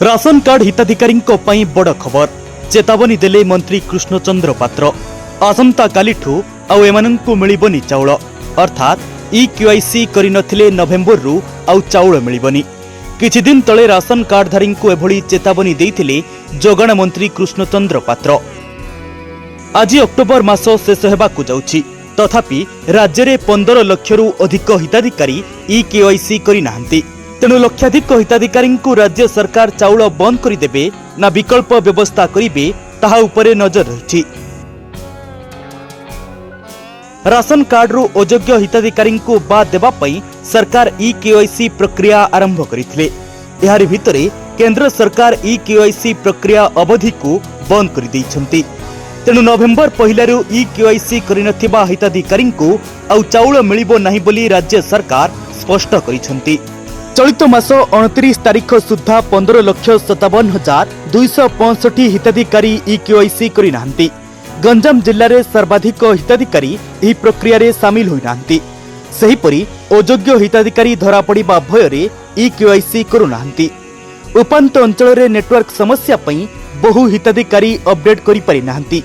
Ration card हिताधिकारी बड़ खबर चेतावनी देले मंत्री कृष्णचंद्र पात्र आसंता कालिठू आउ एमानंकु मिलिबनी चाउल अर्थात ई-केवाईसी करि नथिले नवेम्बर रु आउ चाउल मिलिबनी। किछि दिन तळे राशन कार्डधारी एभली चेतावनी देइथिले जोगाण मंत्री कृष्णचंद्र पात्र। आज अक्टोबर मास शेष हेबाकु जाउछि तथापि राज्य में 15 लाख रु अधिक हिताधिकारी ई-केवाईसी करि नाहंती। तेणु लक्षाधिक हिताधिकारी राज्य सरकार चाउल बंद करदेवे ना विकल्प व्यवस्था करेंगे ताहा उपरे नजर रही। राशन कार्ड रु अयोग्य हिताधिकारी बाद देवाई सरकार ई-केवाईसी प्रक्रिया आरंभ करथिले। एहारि भितरे केंद्र सरकार ई-केवाईसी प्रक्रिया अवधि को बंद कर दैछंती। तेणु नवेम्बर पहिलारु ई-केवाईसी करिनथिबा हिताधिकारी आउ चाउल मिलिबो नाही बोली राज्य सरकार स्पष्ट करिसंती। चलित मास 29 तारीख सुधा 15,57,265 हिताधिकारी ई-केवाईसी करि नाहंती। गंजाम जिल्ला रे सर्वाधिक हिताधिकारी एही प्रक्रिया रे शामिल होई नाहंती। सेहिपरि अयोग्य हिताधिकारी धरा पड़िबा भय रे ई-केवाईसी करू नाहंती। उपांत अंचल रे नेटवर्क समस्या पई बहु हिताधिकारी अपडेट करि पारि नाहंती।